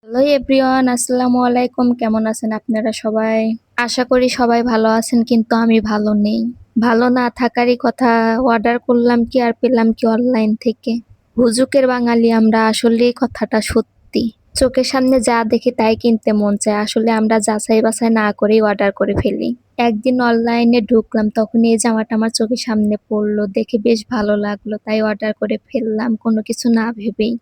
Hello everyone, আসসালামু আলাইকুম। কেমন আছেন আপনারা সবাই? আশা করি সবাই ভালো আছেন, কিন্তু আমি ভালো নেই। ভালো না থাকারই কথা। অর্ডার করলাম কি আর পেলাম কি অনলাইন থেকে। হুজুকের বাঙালি আমরা, আসলেই কথাটা সত্যি। চোখের সামনে যা দেখি তাই কিনতে মন চায়। আসলে আমরা যাচাই বাছাই না করেই অর্ডার করে ফেলি। একদিন অনলাইনে ঢুকলাম, তখন এই জামাটা আমার চোখের সামনে পড়লো। দেখে বেশ ভালো লাগলো, তাই অর্ডার করে ফেললাম কোনো কিছু না ভেবেই।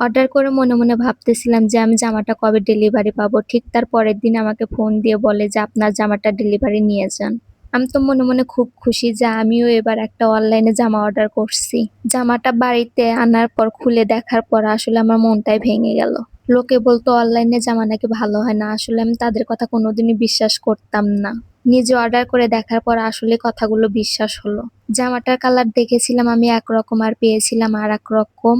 অর্ডার করে মনে মনে ভাবতেছিলাম যে আমি জামাটা কবে ডেলিভারি পাবো। ঠিক তার পরের দিন আমাকে ফোন দিয়ে বলে যে আপনার জামাটা ডেলিভারি নিয়ে যান। আমি তো মনে মনে খুব খুশি যে আমিও এবার একটা অনলাইনে জামা অর্ডার করছি। জামাটা বাড়িতে আনার পর খুলে দেখার পর আসলে আমার মনটাই ভেঙে গেল। লোকে বলতো অনলাইনে জামা নাকি ভালো হয় না। আসলে আমি তাদের কথা কোনোদিনই বিশ্বাস করতাম না। নিজে অর্ডার করে দেখার পর আসলে কথাগুলো বিশ্বাস হলো। জামাটার কালার দেখেছিলাম আমি একরকম আর পেয়েছিলাম আর এক রকম।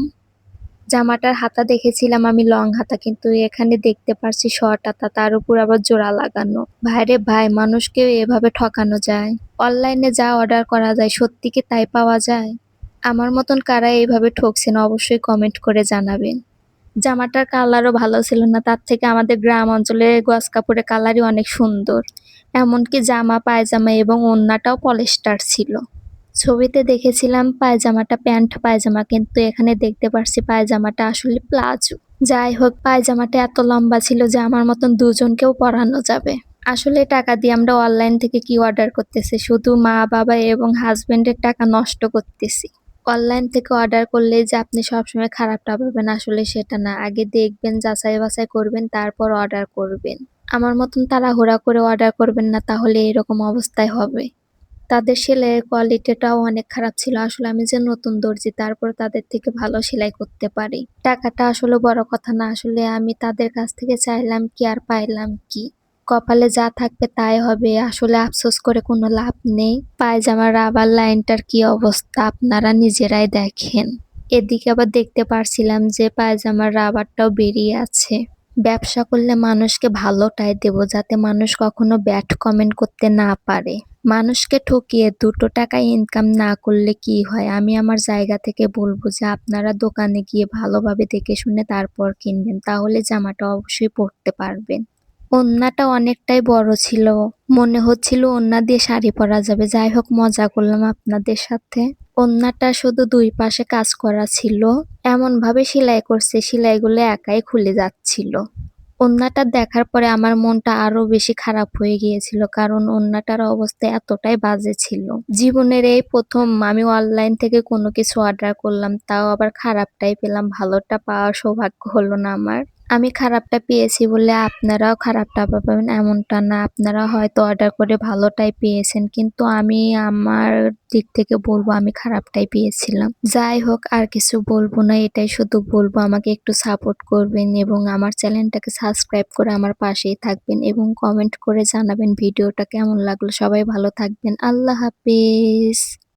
জামাটার হাতা দেখেছিলাম আমি লং হাতা, কিন্তু এখানে দেখতে পারছি শর্ট হাতা, তার উপর আবার জোড়া লাগানো। ভাইরে ভাই, মানুষকেও এভাবে ঠকানো যায়? অনলাইনে যা অর্ডার করা যায় সত্যি কি তাই পাওয়া যায়? আমার মতন কারা এইভাবে ঠকছেন অবশ্যই কমেন্ট করে জানাবেন। জামাটার কালারও ভালো ছিল না, তার থেকে আমাদের গ্রাম অঞ্চলে গজ কাপড়ের কালারই অনেক সুন্দর। এমনকি জামা পায়জামা এবং ওড়নাটাও পলিস্টার ছিল। ছবিতে দেখেছিলাম পায়জামাটা প্যান্ট পায়জামা, কিন্তু এখানে দেখতে পারছি পায়জামাটা আসলে প্লাজো। যাই হোক, পায়জামাটা এত লম্বা ছিল যে আমার মতন দুজনকেও পরানো যাবে। আসলে টাকা দিয়ে আমরা অনলাইন থেকে কি অর্ডার করতেছি, শুধু মা বাবা এবং হাজবেন্ডের টাকা নষ্ট করতেছি। অনলাইন থেকে অর্ডার করলে যে আপনি সবসময় খারাপটা পাবেন, আসলে সেটা না। আগে দেখবেন, যাচাই বাছাই করবেন, তারপর অর্ডার করবেন। আমার মতন তাড়াহুড়া করে অর্ডার করবেন না, তাহলে এরকম অবস্থায় হবে। তাদের সেলাইয়ের কোয়ালিটিটাও অনেক খারাপ ছিল। আসলে আমি যে নতুন দর্জি, তারপর তাদের থেকে ভালো সেলাই করতে পারি। টাকাটা আসলে বড় কথা না, আসলে আমি তাদের কাছ থেকে চাইলাম কি আর পাইলাম কি। কপালে যা থাকবে তাই হবে। আসলে আফসোস করে কোনো লাভ নেই। পায়জামার রাবার লাইনটার কি অবস্থা আপনারা নিজেরাই দেখেন। এদিকে আবার দেখতে পারছিলাম যে পায়জামার রাবারটাও বেরিয়ে আছে। ব্যবসা করলে মানুষকে ভালোটাই দেব, যাতে মানুষ কখনো ব্যাড কমেন্ট করতে না পারে। মানুষকে ঠকিয়ে 2টো টাকা ইনকাম না করলে কি হয়? আমি আমার জায়গা থেকে বলবো যে আপনারা দোকানে গিয়ে ভালোভাবে দেখে শুনে তারপর কিনবেন, তাহলে জামাটা অবশ্যই পরতে পারবেন। ওড়নাটা অনেকটাই বড় ছিল, মনে হচ্ছিল ওড়না দিয়ে শাড়ি পরা যাবে। যাই হোক, মজা করলাম আপনাদের সাথে। ওড়নাটা শুধু 2 পাশে কাজ করা ছিল, এমন ভাবে সেলাই করছে সেলাইগুলো একাই খুলে যাচ্ছিল। ওড়নাটা দেখার পরে আমার মনটা আরো বেশি খারাপ হয়ে গিয়েছিল, কারণ ওড়নাটার অবস্থা এতটাই বাজে ছিল। জীবনের এই প্রথম আমি অনলাইন থেকে কোনো কিছু অর্ডার করলাম, তাও আবার খারাপটাই পেলাম, ভালোটা পাওয়ার সৌভাগ্য হলো না আমার। আমি খারাপটা পেয়েছি বলে আপনারাও খারাপটা পাবেন এমনটা না। আপনারা হয়তো অর্ডার করে ভালোটাই পেয়েছেন, কিন্তু আমি আমার দিক থেকে বলবো আমি খারাপটাই পেয়েছিলাম। যাই হোক, আর কিছু বলবো না, এটাই শুধু বলবো আমাকে একটু সাপোর্ট করবেন এবং আমার চ্যানেলটাকে সাবস্ক্রাইব করে আমার পাশেই থাকবেন এবং কমেন্ট করে জানাবেন ভিডিওটা কেমন লাগলো। সবাই ভালো থাকবেন। আল্লাহ হাফেজ।